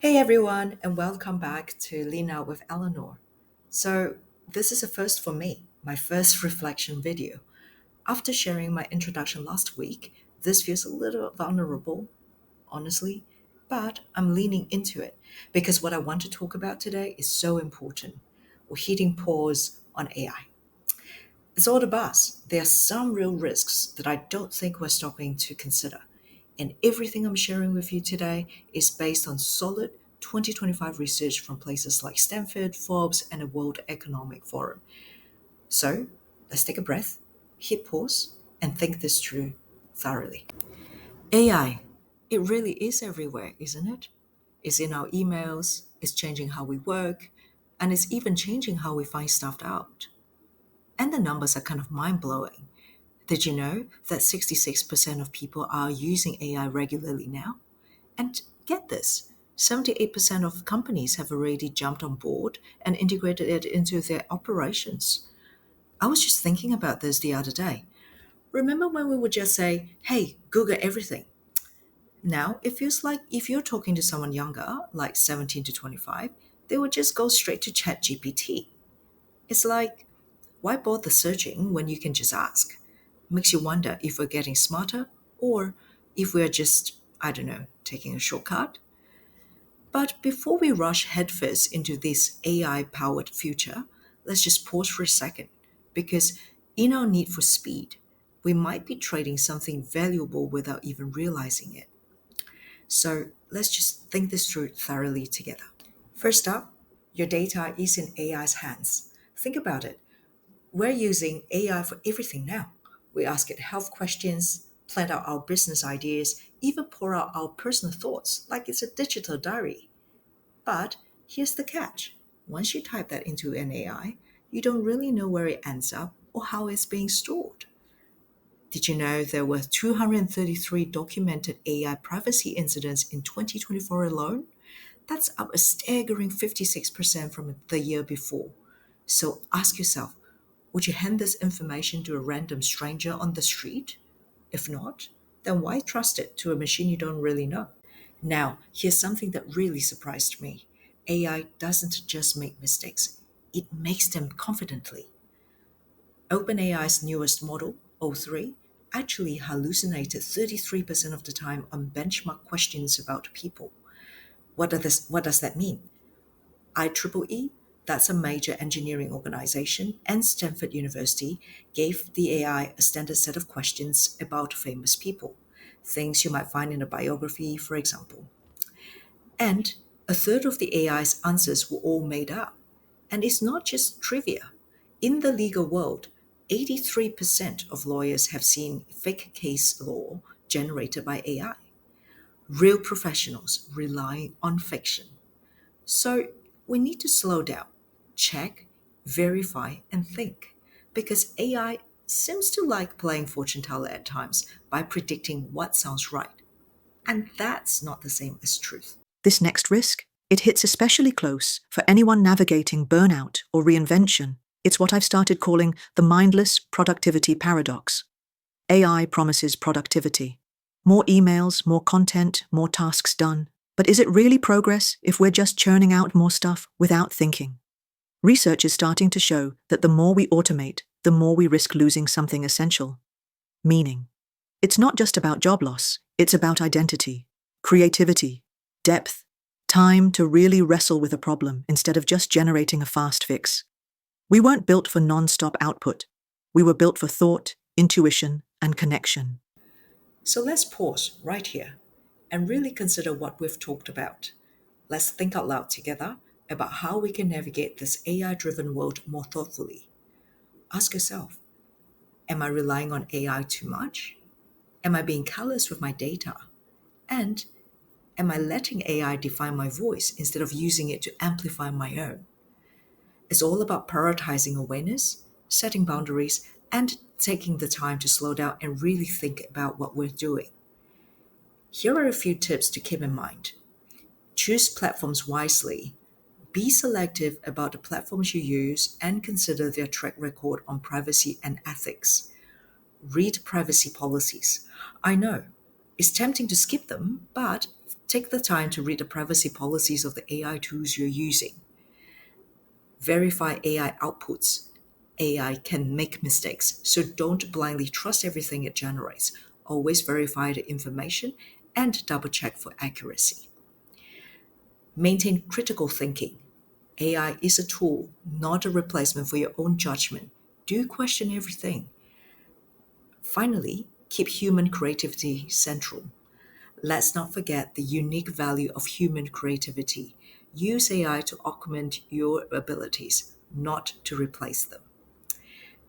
Hey everyone, and welcome back to Lean Out with Eleanor. So, this is a first for me, my first reflection video. After sharing my introduction last week, this feels a little vulnerable, honestly, but I'm leaning into it because what I want to talk about today is so important. We're hitting pause on AI. It's all the buzz. There are some real risks that I don't think we're stopping to consider. And everything I'm sharing with you today is based on solid 2025 research from places like Stanford, Forbes, and the World Economic Forum. So let's take a breath, hit pause, and think this through thoroughly. AI, it really is everywhere, isn't it? It's in our emails, it's changing how we work, and it's even changing how we find stuff out. And the numbers are kind of mind blowing. Did you know that 66% of people are using AI regularly now? And get this, 78% of companies have already jumped on board and integrated it into their operations. I was just thinking about this the other day. Remember when we would just say, hey, Google everything? Now it feels like if you're talking to someone younger, like 17 to 25, they would just go straight to ChatGPT. It's like, why bother searching when you can just ask? Makes you wonder if we're getting smarter or if we're just, I don't know, taking a shortcut. But before we rush headfirst into this AI powered future, let's just pause for a second because in our need for speed, we might be trading something valuable without even realizing it. So let's just think this through thoroughly together. First up, your data is in AI's hands. Think about it. We're using AI for everything now. We ask it health questions, plan out our business ideas, even pour out our personal thoughts like it's a digital diary. But here's the catch. Once you type that into an AI, you don't really know where it ends up or how it's being stored. Did you know there were 233 documented AI privacy incidents in 2024 alone? That's up a staggering 56% from the year before. So ask yourself, would you hand this information to a random stranger on the street? If not, then why trust it to a machine you don't really know? Now, here's something that really surprised me. AI doesn't just make mistakes, it makes them confidently. OpenAI's newest model, O3, actually hallucinated 33% of the time on benchmark questions about people. What does that mean? IEEE, that's a major engineering organization, and Stanford University gave the AI a standard set of questions about famous people, things you might find in a biography, for example. And a third of the AI's answers were all made up. And it's not just trivia. In the legal world, 83% of lawyers have seen fake case law generated by AI. Real professionals relying on fiction. So we need to slow down, check, verify, and think. Because AI seems to like playing fortune teller at times by predicting what sounds right. And that's not the same as truth. This next risk, it hits especially close for anyone navigating burnout or reinvention. It's what I've started calling the mindless productivity paradox. AI promises productivity. More emails, more content, more tasks done. But is it really progress if we're just churning out more stuff without thinking? Research is starting to show that the more we automate, the more we risk losing something essential: meaning. It's not just about job loss, it's about identity, creativity, depth, time to really wrestle with a problem instead of just generating a fast fix. We weren't built for non-stop output. We were built for thought, intuition, and connection. So let's pause right here and really consider what we've talked about. Let's think out loud together about how we can navigate this AI driven world more thoughtfully. Ask yourself, am I relying on AI too much? Am I being careless with my data? And am I letting AI define my voice instead of using it to amplify my own? It's all about prioritizing awareness, setting boundaries, and taking the time to slow down and really think about what we're doing. Here are a few tips to keep in mind. Choose platforms wisely. Be selective about the platforms you use and consider their track record on privacy and ethics. Read privacy policies. I know it's tempting to skip them, but Take the time to read the privacy policies of the AI tools you're using. Verify AI outputs. AI can make mistakes, so don't blindly trust everything it generates. Always verify the information and double check for accuracy. Maintain critical thinking. AI is a tool, not a replacement for your own judgment. Do question everything. Finally, keep human creativity central. Let's not forget the unique value of human creativity. Use AI to augment your abilities, not to replace them.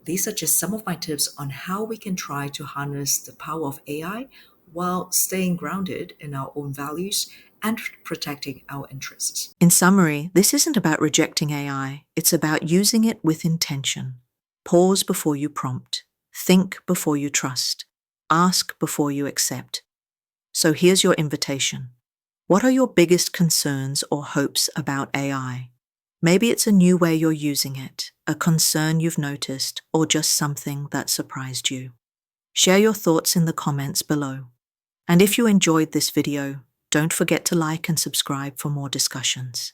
These are just some of my tips on how we can try to harness the power of AI while staying grounded in our own values and protecting our interests. In summary, this isn't about rejecting AI, it's about using it with intention. Pause before you prompt. Think before you trust. Ask before you accept. So here's your invitation. What are your biggest concerns or hopes about AI? Maybe it's a new way you're using it, a concern you've noticed, or just something that surprised you. Share your thoughts in the comments below. And if you enjoyed this video, don't forget to like and subscribe for more discussions.